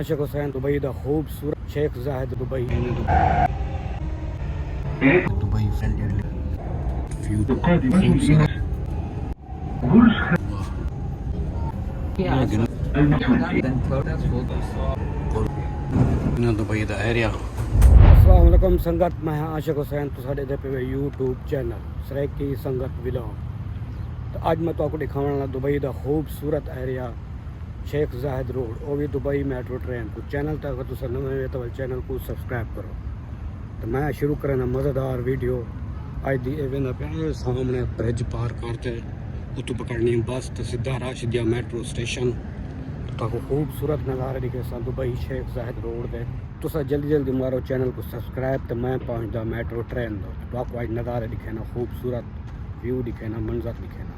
आशिक Hussain Dubai दा खूबसूरत Sheikh Zahid Dubai Dubai Dubai दा एरिया। अस्सलाम वालेकुम संगत, मैं आशिक हुसैन तो साढ़े दे पे यूट्यूब चैनल सरेकी संगत व्लॉग। तो अज मैं तो दिखाने दुबई दा खूबसूरत एरिया शेख जाहिद रोड, वो भी दुबई मेट्रो ट्रेन को। चैनल तक अगर तुम नवे हो तो चैनल को सब्सक्राइब करो। तो मैं शुरू करना मज़ेदार वीडियो अज दी पे सामने ब्रिज पार करते उतों पकड़नी बस तो सीधा रश दिया मेट्रो स्टेशन। तो खूबसूरत नज़ारे दिखे सा दुबई शेख जाहिद रोड दे। तुसा जल्दी जल्दी मारो चैनल को सब्सक्राइब। तो मैं पहुँचदा मेट्रो ट्रेन दो तो आपको अज नज़ारे दिखे ना, खूबसूरत व्यू दिखे ना, मंजर दिखे ना।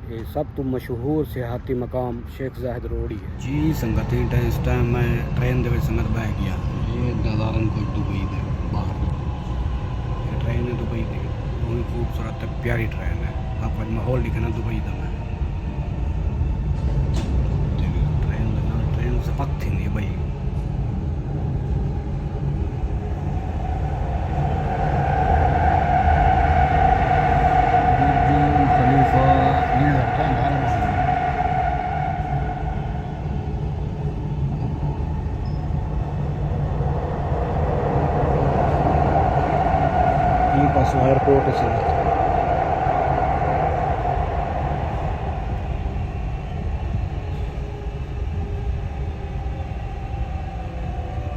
ये सब तो मशहूर सियाहती मकाम शेख जाहिद रोड ही है जी। संगत इस टाइम मैं ट्रेन दे संगत बह गया। ये नज़ारा कुछ दुबई दे बाहर ये ट्रेन है दुबई की, बहुत खूबसूरत प्यारी ट्रेन है। आपको माहौल दिखे ना दुबई का। मैं ट्रेन से पत्थी नहीं भाई। एयरपोर्ट से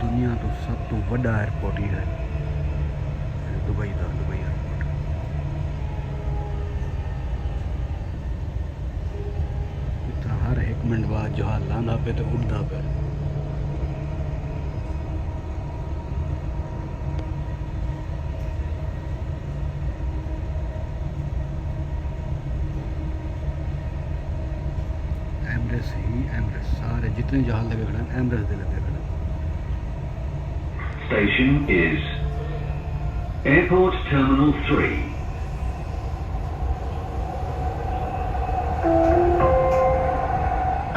दुनिया तो सब तो बड़ा एयरपोर्ट ही है दुबई का, दुबई एयरपोर्ट। इतना हर एक मिनट बाद जहाज लांदा पे तो उड़दा पे। एमरेस ही एमरेस, सारे जितने जहाज लगे खड़े एमरेस दे लगे खड़े। Station is Airport Terminal 3.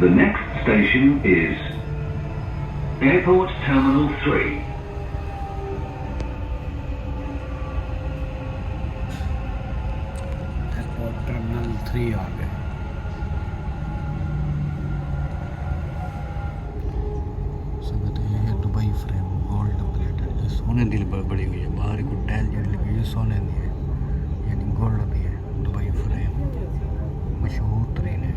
The next station is Airport Terminal 3. Airport terminal 3 आ गए। दुबई फ्रेम गोल्ड प्लेटेड सोने दिल बड़ी हुई है। बाहर एक टैल जड़ी लगी है सोने दी है, यानी गोल्ड दी है। दुबई फ्रेम मशहूर तरीन है।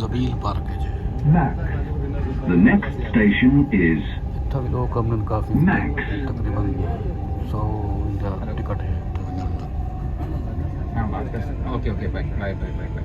ज़बील पार्क है जी। Max. The next station is इतना भी लोग कम काफ़ी तकरीबन 100 टिकट है। Okay okay bye bye bye bye bye.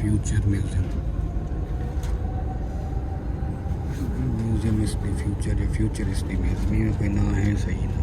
Future museum. Museum इसलिए फ्यूचर है, फ्यूचर इसलिए म्यूजियम में कोई ना है सही ना।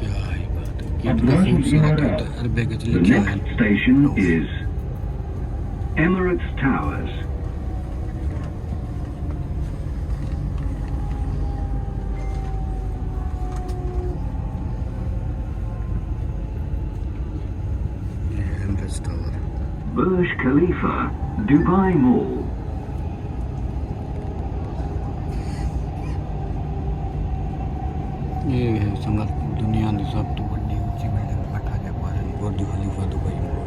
क्या है बात है, कितना खूबसूरत है। अरबे के The next station is Emirates Towers. Burj Khalifa, Dubai Mall. ये है संगत दुनिया की सब तो बड़ी ऊंची बिल्डिंग बैठा जा पा रही Burj Khalifa Dubai mall.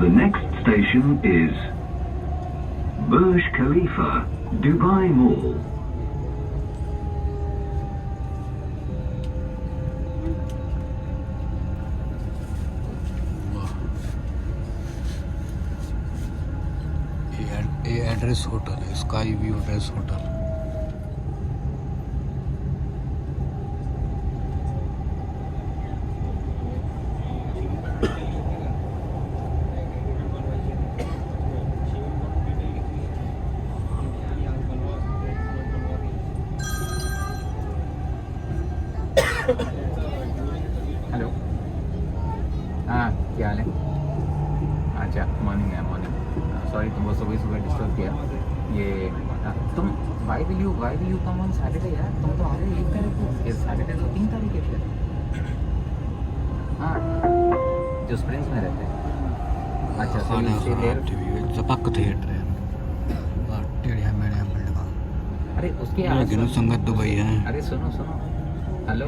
The next station is Burj Khalifa, Dubai Mall. ये एड्रेस होटल है, Sky View Address hotel. Hello. हाँ, क्या हाल है? अच्छा, मॉर्निंग है, मॉर्निंग। सॉरी तुमको सुबह सुबह डिस्टर्ब किया। ये तुम why will you come on Saturday यार? तुम तो आ रहे 1 तारीख को, ये सैटरडे तो 3 तारीख है फिर। हाँ, जो स्प्रिंग्स में रहते हैं। अच्छा, so you stay there? जपक थिएटर है, टेढ़िया मेढ़िया बिल्डिंग। अरे उसके लेकिन संगत दुबई है। अरे सुनो हेलो,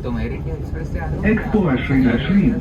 तुम एयर इंडिया एक्सप्रेस से आ रहे हो? एक्सपो 2020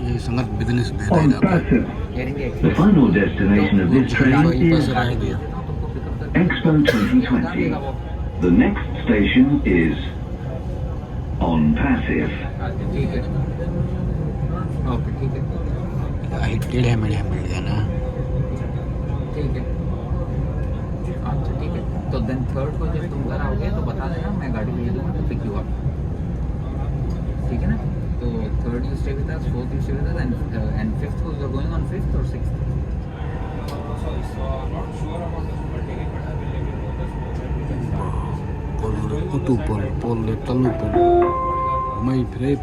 ये संगत बिजनेस on बेहतर है। Pacific. Air India The express. final destination of this train Dubai is पर रह गया। Expo 2020. The next station is on Pacific. ठीक है, ओके ठीक है, टेढ़िया मेढ़िया बिल्डिंग ना। ठीक है, अच्छा ठीक है। तो देन 3rd को जब तुम घर आओगे तो बता देना, मैं गाड़ी भेज दूँगा तो पिक यू अप, ठीक है ना? तो 3rd you stay with us, 4th you stay with us, and 5th को you are going on 5th or 6th? कुतु पोल तलु पोल मैं फिर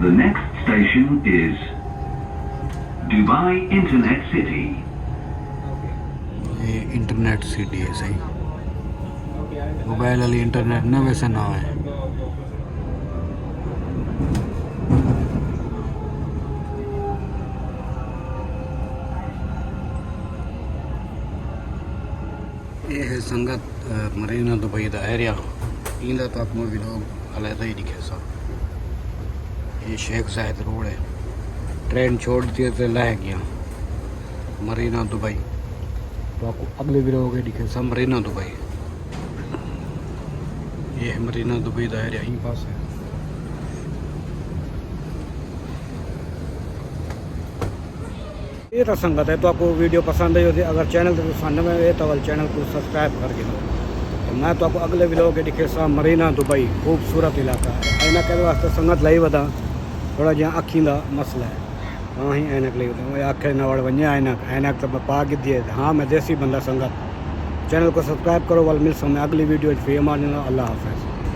The next station is Dubai Internet City. ये इंटरनेट सिटी है सही। मोबाइल वाली इंटरनेट ना वैसे ना है। ये है संगत मरीना दुबई का एरिया। इंदा तो आप भी लोग अलहदा ही दिखे सब। ये शेख जायद रोड है, ट्रेन छोड़ दिए तो लह गया मरीना दुबई। तो आपको अगले वीडियो के दिखे सब मरीना दुबई। ये है मरीना दुबई का एरिया, यहीं पास है। ये तो संगत है। तो आपको वीडियो पसंद आई होती, अगर चैनल तो पसंद में तो चैनल को सब्सक्राइब करके दो। तो मैं तो आपको अगले वीडियो के दिखे सा मरीना दुबई खूबसूरत इलाका है। ऐनक के वास्ते संगत लाई वधा थोड़ा जहाँ अखी का मसला है, हाँ ही ऐनक लाई वधा आखे न वड़ वने ऐनक तो मैं पा के दिए। हाँ मैं देसी बंदा। संगत चैनल को सब्सक्राइब करो। वाल मिल समय अगली वीडियो फिर मान अल्लाह हाफ़िज़।